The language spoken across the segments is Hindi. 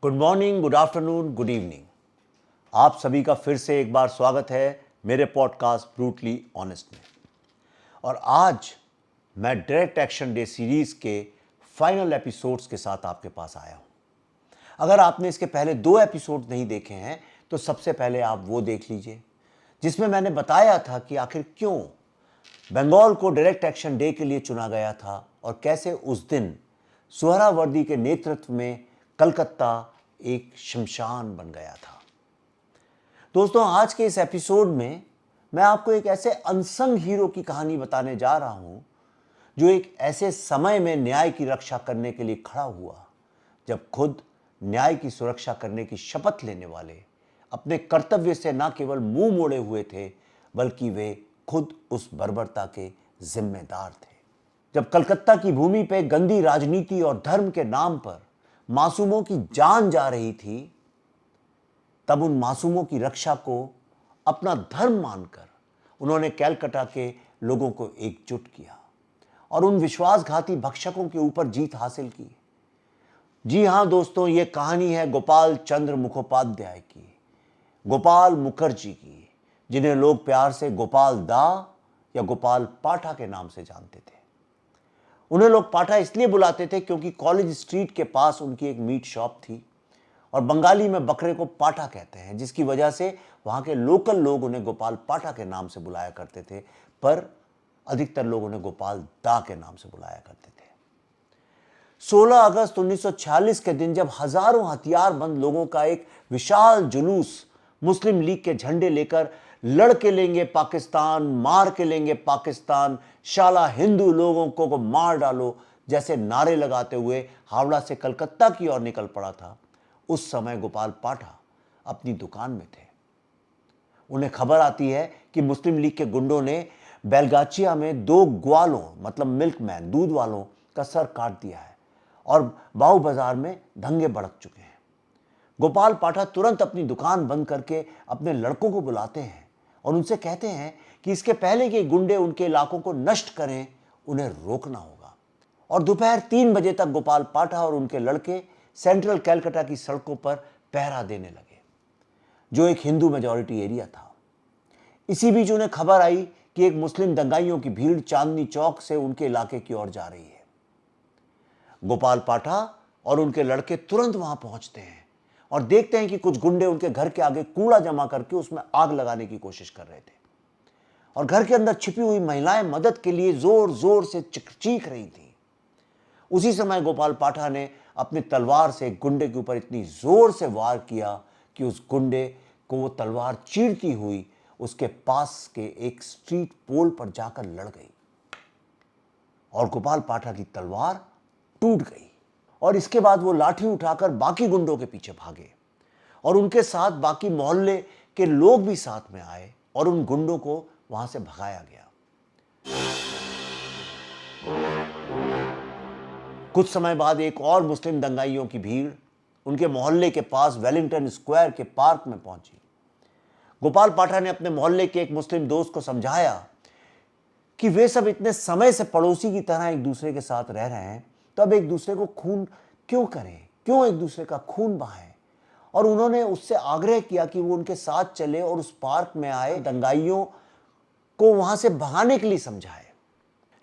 Good morning, good afternoon, good evening. आप सभी का फिर से एक बार स्वागत है मेरे पॉडकास्ट ब्रूटली ऑनेस्ट में। और आज मैं डायरेक्ट एक्शन डे सीरीज के फाइनल एपिसोड्स के साथ आपके पास आया हूं। अगर आपने इसके पहले 2 एपिसोड नहीं देखे हैं तो सबसे पहले आप वो देख लीजिए, जिसमें मैंने बताया था कि आखिर क्यों बंगाल को डायरेक्ट एक्शन डे के लिए चुना गया था और कैसे उस दिन सुहरावर्दी के नेतृत्व में कलकत्ता एक शमशान बन गया था। दोस्तों, आज के इस एपिसोड में मैं आपको एक ऐसे अनसंग हीरो की कहानी बताने जा रहा हूं जो एक ऐसे समय में न्याय की रक्षा करने के लिए खड़ा हुआ जब खुद न्याय की सुरक्षा करने की शपथ लेने वाले अपने कर्तव्य से न केवल मुंह मोड़े हुए थे बल्कि वे खुद उस बर्बरता के जिम्मेदार थे। जब कलकत्ता की भूमि पे गंदी राजनीति और धर्म के नाम पर मासूमों की जान जा रही थी, तब उन मासूमों की रक्षा को अपना धर्म मानकर उन्होंने कलकत्ता के लोगों को एकजुट किया और उन विश्वासघाती भक्षकों के ऊपर जीत हासिल की। जी हां दोस्तों, ये कहानी है गोपाल चंद्र मुखोपाध्याय की, गोपाल मुखर्जी की, जिन्हें लोग प्यार से गोपाल दा या गोपाल पाठा के नाम से जानते थे। उन्हें लोग पाठा इसलिए बुलाते थे क्योंकि कॉलेज स्ट्रीट के पास उनकी एक मीट शॉप थी और बंगाली में बकरे को पाठा कहते हैं, जिसकी वजह से वहां के लोकल लोग उन्हें गोपाल पाठा के नाम से बुलाया करते थे, पर अधिकतर लोग उन्हें गोपाल दा के नाम से बुलाया करते थे। 16 अगस्त 1946 के दिन जब हजारों हथियारबंद लोगों का एक विशाल जुलूस मुस्लिम लीग के झंडे लेकर लड़ के लेंगे पाकिस्तान, मार के लेंगे पाकिस्तान, शाला हिंदू लोगों को मार डालो जैसे नारे लगाते हुए हावड़ा से कलकत्ता की ओर निकल पड़ा था, उस समय गोपाल पाठा अपनी दुकान में थे। उन्हें खबर आती है कि मुस्लिम लीग के गुंडों ने बेलगाचिया में 2 ग्वालों मतलब मिल्कमैन दूध वालों का सर काट दिया है और बाऊ बाजार में दंगे भड़क चुके हैं। गोपाल पाठा तुरंत अपनी दुकान बंद करके अपने लड़कों को बुलाते हैं और उनसे कहते हैं कि इसके पहले कि गुंडे उनके इलाकों को नष्ट करें, उन्हें रोकना होगा। और दोपहर 3 बजे तक गोपाल पाठा और उनके लड़के सेंट्रल कलकत्ता की सड़कों पर पहरा देने लगे, जो एक हिंदू मेजॉरिटी एरिया था। इसी बीच उन्हें खबर आई कि एक मुस्लिम दंगाइयों की भीड़ चांदनी चौक से उनके इलाके की ओर जा रही है। गोपाल पाठा और उनके लड़के तुरंत वहां पहुंचते हैं और देखते हैं कि कुछ गुंडे उनके घर के आगे कूड़ा जमा करके उसमें आग लगाने की कोशिश कर रहे थे और घर के अंदर छिपी हुई महिलाएं मदद के लिए जोर जोर से चीख रही थी। उसी समय गोपाल पाठा ने अपनी तलवार से एक गुंडे के ऊपर इतनी जोर से वार किया कि उस गुंडे को वो तलवार चीरती हुई उसके पास के एक स्ट्रीट पोल पर जाकर लड़ गई और गोपाल पाठा की तलवार टूट गई। और इसके बाद वो लाठी उठाकर बाकी गुंडों के पीछे भागे और उनके साथ बाकी मोहल्ले के लोग भी साथ में आए और उन गुंडों को वहां से भगाया गया। कुछ समय बाद एक और मुस्लिम दंगाइयों की भीड़ उनके मोहल्ले के पास वेलिंगटन स्क्वायर के पार्क में पहुंची। गोपाल पाठा ने अपने मोहल्ले के एक मुस्लिम दोस्त को समझाया कि वे सब इतने समय से पड़ोसी की तरह एक दूसरे के साथ रह रहे हैं, तो अब एक दूसरे को खून क्यों करें, क्यों एक दूसरे का खून बहाएं। और उन्होंने उससे आग्रह किया कि वो उनके साथ चले और उस पार्क में आए दंगाइयों को वहां से भगाने के लिए समझाए।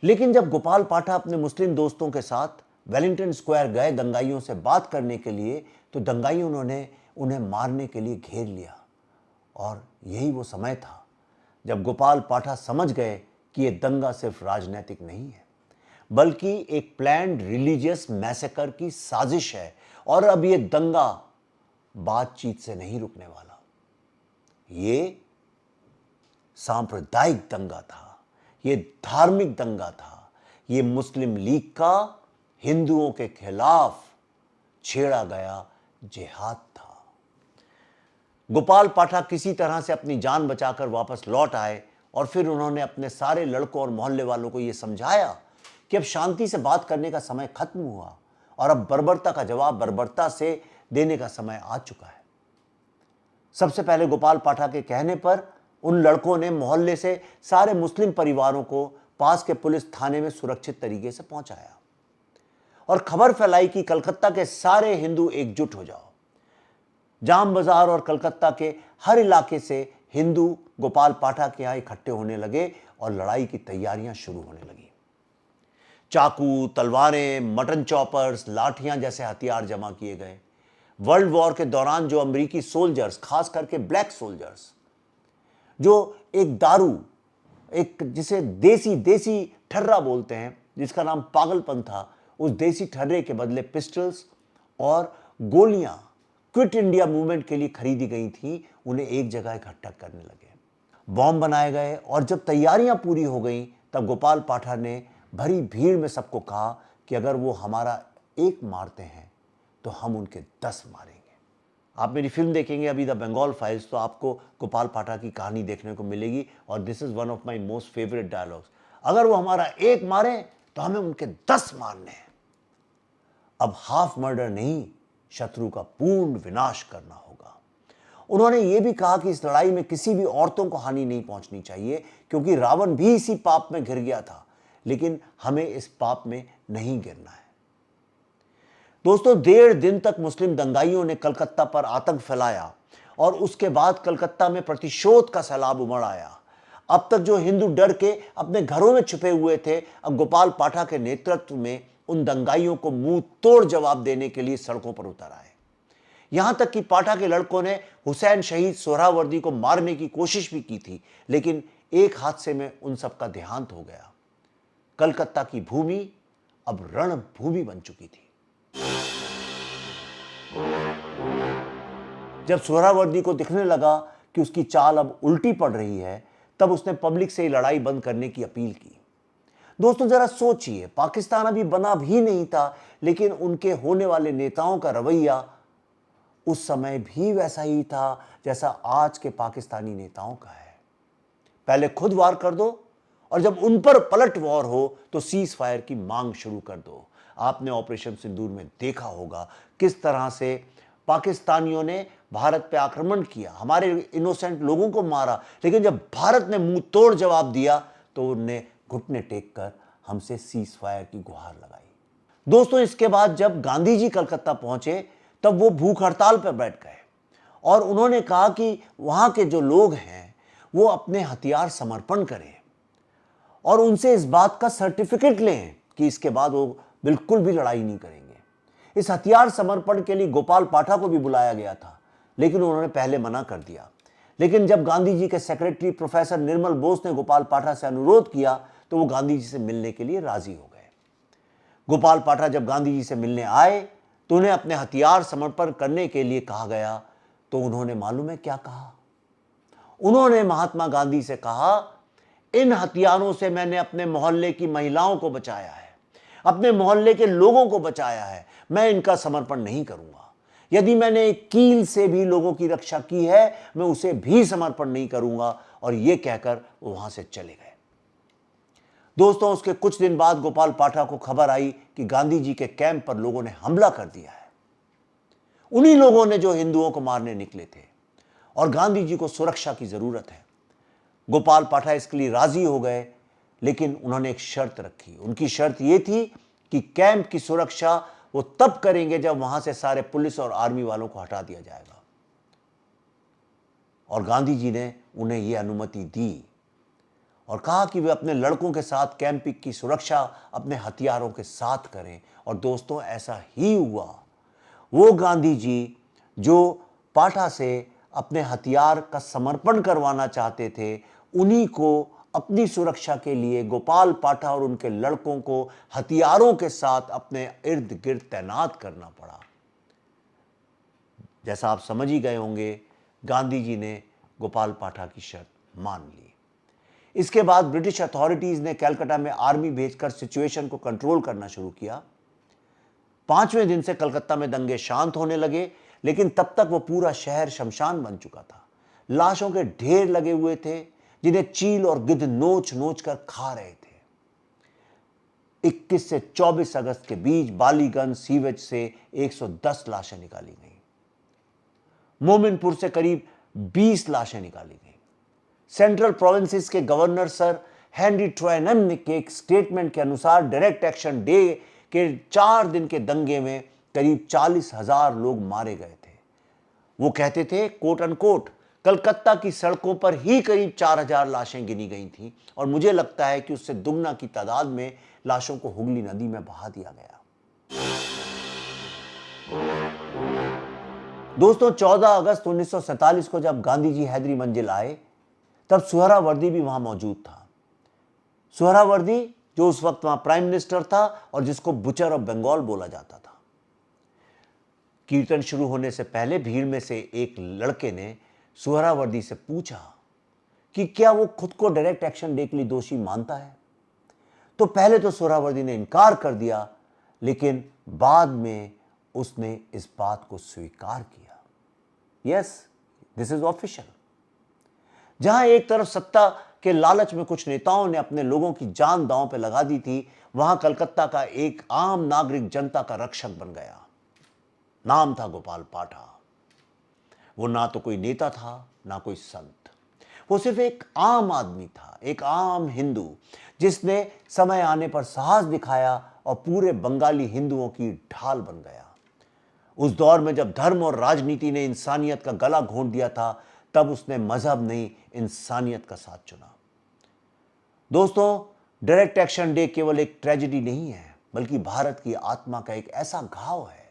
लेकिन जब गोपाल पाठा अपने मुस्लिम दोस्तों के साथ वेलिंगटन स्क्वायर गए दंगाइयों से बात करने के लिए, तो दंगाइयों ने उन्हें मारने के लिए घेर लिया। और यही वो समय था जब गोपाल पाठा समझ गए कि यह दंगा सिर्फ राजनीतिक नहीं है बल्कि एक प्लान्ड रिलीजियस मैसेकर की साजिश है और अब यह दंगा बातचीत से नहीं रुकने वाला। ये सांप्रदायिक दंगा था, ये धार्मिक दंगा था, ये मुस्लिम लीग का हिंदुओं के खिलाफ छेड़ा गया जिहाद था। गोपाल पाठा किसी तरह से अपनी जान बचाकर वापस लौट आए और फिर उन्होंने अपने सारे लड़कों और मोहल्ले वालों को यह समझाया कि अब शांति से बात करने का समय खत्म हुआ और अब बर्बरता का जवाब बर्बरता से देने का समय आ चुका है। सबसे पहले गोपाल पाठा के कहने पर उन लड़कों ने मोहल्ले से सारे मुस्लिम परिवारों को पास के पुलिस थाने में सुरक्षित तरीके से पहुंचाया और खबर फैलाई कि कलकत्ता के सारे हिंदू एकजुट हो जाओ, जाम बाजार और कलकत्ता के हर इलाके से हिंदू गोपाल पाठा के यहाँ इकट्ठे होने लगे और लड़ाई की तैयारियां शुरू होने लगी। चाकू, तलवारें, मटन चॉपर्स, लाठियां जैसे हथियार जमा किए गए। वर्ल्ड वॉर के दौरान जो अमेरिकी सोल्जर्स, खास करके ब्लैक सोल्जर्स, जो एक दारू, एक जिसे देसी देसी ठर्रा बोलते हैं, जिसका नाम पागलपन था, उस देसी ठर्रे के बदले पिस्टल्स और गोलियां क्विट इंडिया मूवमेंट के लिए खरीदी गई थी, उन्हें एक जगह इकट्ठा करने लगे। बॉम्ब बनाए गए और जब तैयारियां पूरी हो गई तब गोपाल पाठा ने भरी भीड़ में सबको कहा कि अगर वो हमारा एक मारते हैं तो हम उनके 10 मारेंगे। आप मेरी फिल्म देखेंगे अभी द बंगाल फाइल्स तो आपको गोपाल पाठा की कहानी देखने को मिलेगी और this is one of my most favourite dialogues. अगर वो हमारा एक मारे तो हमें उनके 10 मारने हैं। अब हाफ मर्डर नहीं, शत्रु का पूर्ण विनाश करना होगा। उन्होंने यह भी कहा कि इस लड़ाई में किसी भी औरतों को हानि नहीं पहुंचनी चाहिए, क्योंकि रावण भी इसी पाप में घिर गया था, लेकिन हमें इस पाप में नहीं गिरना है। दोस्तों, 1.5 दिन तक मुस्लिम दंगाइयों ने कलकत्ता पर आतंक फैलाया और उसके बाद कलकत्ता में प्रतिशोध का सैलाब उमड़ आया। अब तक जो हिंदू डर के अपने घरों में छुपे हुए थे, अब गोपाल पाठा के नेतृत्व में उन दंगाइयों को मुंह तोड़ जवाब देने के लिए सड़कों पर उतर आए। यहां तक कि पाठा के लड़कों ने हुसैन शहीद सोहरावर्दी को मारने की कोशिश भी की थी, लेकिन एक हादसे में उन सबका देहांत हो गया। कलकत्ता की भूमि अब रणभूमि बन चुकी थी। जब सोहरावर्दी को दिखने लगा कि उसकी चाल अब उल्टी पड़ रही है, तब उसने पब्लिक से लड़ाई बंद करने की अपील की। दोस्तों, जरा सोचिए, पाकिस्तान अभी बना भी नहीं था, लेकिन उनके होने वाले नेताओं का रवैया उस समय भी वैसा ही था जैसा आज के पाकिस्तानी नेताओं का है। पहले खुद वार कर दो और जब उन पर पलट वार हो तो सीज फायर की मांग शुरू कर दो। आपने ऑपरेशन सिंदूर में देखा होगा किस तरह से पाकिस्तानियों ने भारत पे आक्रमण किया, हमारे इनोसेंट लोगों को मारा, लेकिन जब भारत ने मुंह तोड़ जवाब दिया तो उन्हें घुटने टेक कर हमसे सीज फायर की गुहार लगाई। दोस्तों, इसके बाद जब गांधी जी कलकत्ता पहुंचे तब वो भूख हड़ताल पर बैठ गए और उन्होंने कहा कि वहां के जो लोग हैं वो अपने हथियार समर्पण करें और उनसे इस बात का सर्टिफिकेट लें कि इसके बाद वो बिल्कुल भी लड़ाई नहीं करेंगे। इस हथियार समर्पण के लिए गोपाल पाठा को भी बुलाया गया था, लेकिन उन्होंने पहले मना कर दिया। लेकिन जब गांधी जी के सेक्रेटरी प्रोफेसर निर्मल बोस ने गोपाल पाठा से अनुरोध किया तो वो गांधी जी से मिलने के लिए राजी हो गए। गोपाल पाठा जब गांधी जी से मिलने आए तो उन्हें अपने हथियार समर्पण करने के लिए कहा गया, तो उन्होंने मालूम है क्या कहा? उन्होंने महात्मा गांधी से कहा, इन हथियारों से मैंने अपने मोहल्ले की महिलाओं को बचाया है, अपने मोहल्ले के लोगों को बचाया है, मैं इनका समर्पण नहीं करूंगा। यदि मैंने एक कील से भी लोगों की रक्षा की है, मैं उसे भी समर्पण नहीं करूंगा। और यह कहकर वो वहां से चले गए। दोस्तों, उसके कुछ दिन बाद गोपाल पाठा को खबर आई कि गांधी जी के कैंप पर लोगों ने हमला कर दिया है। उन्हीं लोगों ने जो हिंदुओं को मारने निकले थे और गांधी जी को सुरक्षा की जरूरत है। गोपाल पाठा इसके लिए राजी हो गए, लेकिन उन्होंने एक शर्त रखी। उनकी शर्त यह थी कि कैंप की सुरक्षा वो तब करेंगे जब वहां से सारे पुलिस और आर्मी वालों को हटा दिया जाएगा। और गांधी जी ने उन्हें यह अनुमति दी और कहा कि वे अपने लड़कों के साथ कैंप की सुरक्षा अपने हथियारों के साथ करें। और दोस्तों, ऐसा ही हुआ। वो गांधी जी जो पाठा से अपने हथियार का समर्पण करवाना चाहते थे, उन्हीं को अपनी सुरक्षा के लिए गोपाल पाठा और उनके लड़कों को हथियारों के साथ अपने इर्द गिर्द तैनात करना पड़ा। जैसा आप समझ ही गए होंगे, गांधी जी ने गोपाल पाठा की शर्त मान ली। इसके बाद ब्रिटिश अथॉरिटीज ने कलकत्ता में आर्मी भेजकर सिचुएशन को कंट्रोल करना शुरू किया। 5वें दिन से कलकत्ता में दंगे शांत होने लगे, लेकिन तब तक वो पूरा शहर शमशान बन चुका था। लाशों के ढेर लगे हुए थे जिन्हें चील और गिद्ध नोच नोच कर खा रहे थे। 21 से 24 अगस्त के बीच बालीगंज सीवेज से 110 लाशें निकाली गई। मोमिनपुर से करीब 20 लाशें निकाली गई। सेंट्रल प्रोविंसेस के गवर्नर सर हेनरी ट्रोयनम के एक स्टेटमेंट के अनुसार डायरेक्ट एक्शन डे के 4 दिन के दंगे में करीब 40,000 लोग मारे गए थे। वो कहते थे कोट अनकोट कलकत्ता की सड़कों पर ही करीब 4000 लाशें गिनी गई थीं और मुझे लगता है कि उससे दुगना की तादाद में लाशों को हुगली नदी में बहा दिया गया। दोस्तों 14 अगस्त 1947 को जब गांधी जी हैदरी मंजिल आए तब सुहरावर्दी भी वहां मौजूद था। सुहरावर्दी जो उस वक्त वहां प्राइम मिनिस्टर था और जिसको बुचर ऑफ बंगाल बोला जाता था। कीर्तन शुरू होने से पहले भीड़ में से एक लड़के ने सुहरावर्दी से पूछा कि क्या वो खुद को डायरेक्ट एक्शन डे के लिए दोषी मानता है। तो पहले तो सुहरावर्दी ने इनकार कर दिया, लेकिन बाद में उसने इस बात को स्वीकार किया। Yes, this is official. जहां एक तरफ सत्ता के लालच में कुछ नेताओं ने अपने लोगों की जान दांव पे लगा दी थी, वहां कलकत्ता का एक आम नागरिक जनता का रक्षक बन गया। नाम था गोपाल पाठा। वो ना तो कोई नेता था ना कोई संत, वो सिर्फ एक आम आदमी था, एक आम हिंदू जिसने समय आने पर साहस दिखाया और पूरे बंगाली हिंदुओं की ढाल बन गया। उस दौर में जब धर्म और राजनीति ने इंसानियत का गला घोंट दिया था, तब उसने मजहब नहीं इंसानियत का साथ चुना। दोस्तों, डायरेक्ट एक्शन डे केवल एक ट्रेजेडी नहीं है, बल्कि भारत की आत्मा का एक ऐसा घाव है,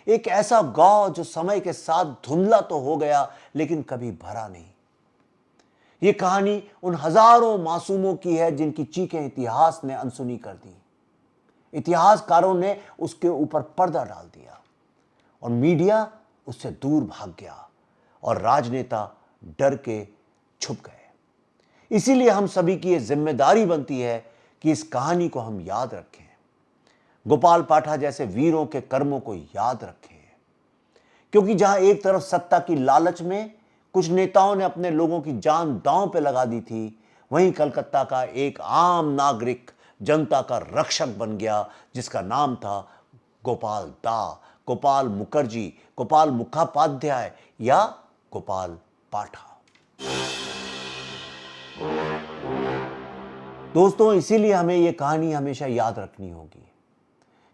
एक ऐसा घाव जो समय के साथ धुंधला तो हो गया लेकिन कभी भरा नहीं। यह कहानी उन हजारों मासूमों की है जिनकी चीखें इतिहास ने अनसुनी कर दी। इतिहासकारों ने उसके ऊपर पर्दा डाल दिया और मीडिया उससे दूर भाग गया और राजनेता डर के छुप गए। इसीलिए हम सभी की यह जिम्मेदारी बनती है कि इस कहानी को हम याद रखें, गोपाल पाठा जैसे वीरों के कर्मों को याद रखें, क्योंकि जहां एक तरफ सत्ता की लालच में कुछ नेताओं ने अपने लोगों की जान दांव पे लगा दी थी, वहीं कलकत्ता का एक आम नागरिक जनता का रक्षक बन गया, जिसका नाम था गोपाल दा, गोपाल मुखर्जी, गोपाल मुखोपाध्याय या गोपाल पाठा। दोस्तों, इसीलिए हमें यह कहानी हमेशा याद रखनी होगी,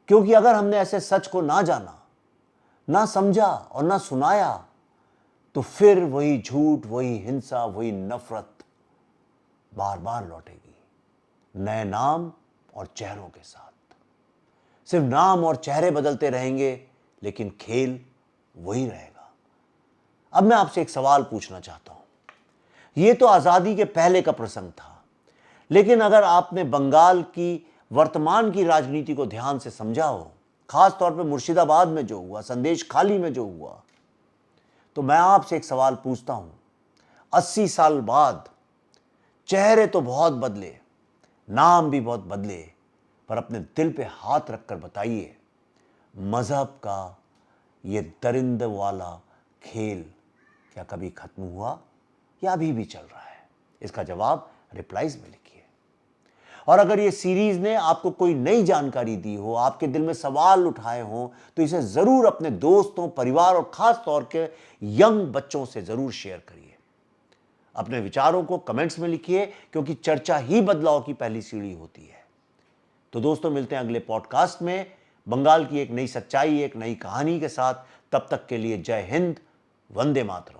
क्योंकि अगर हमने ऐसे सच को ना जाना, ना समझा और ना सुनाया, तो फिर वही झूठ, वही हिंसा, वही नफरत बार बार लौटेगी, नए नाम और चेहरों के साथ। सिर्फ नाम और चेहरे बदलते रहेंगे, लेकिन खेल वही रहेगा। अब मैं आपसे एक सवाल पूछना चाहता हूं। यह तो आजादी के पहले का प्रसंग था, लेकिन अगर आपने बंगाल की वर्तमान की राजनीति को ध्यान से समझा हो, खास तौर पे मुर्शिदाबाद में जो हुआ, संदेश खाली में जो हुआ, तो मैं आपसे एक सवाल पूछता हूं। 80 साल बाद चेहरे तो बहुत बदले, नाम भी बहुत बदले, पर अपने दिल पे हाथ रखकर बताइए, मजहब का ये दरिंद वाला खेल क्या कभी खत्म हुआ या अभी भी चल रहा है? इसका जवाब रिप्लाईज में लिखिए। और अगर ये सीरीज ने आपको कोई नई जानकारी दी हो, आपके दिल में सवाल उठाए हों, तो इसे जरूर अपने दोस्तों, परिवार और खास तौर के यंग बच्चों से जरूर शेयर करिए। अपने विचारों को कमेंट्स में लिखिए, क्योंकि चर्चा ही बदलाव की पहली सीढ़ी होती है। तो दोस्तों, मिलते हैं अगले पॉडकास्ट में बंगाल की एक नई सच्चाई, एक नई कहानी के साथ। तब तक के लिए जय हिंद, वंदे मातरम।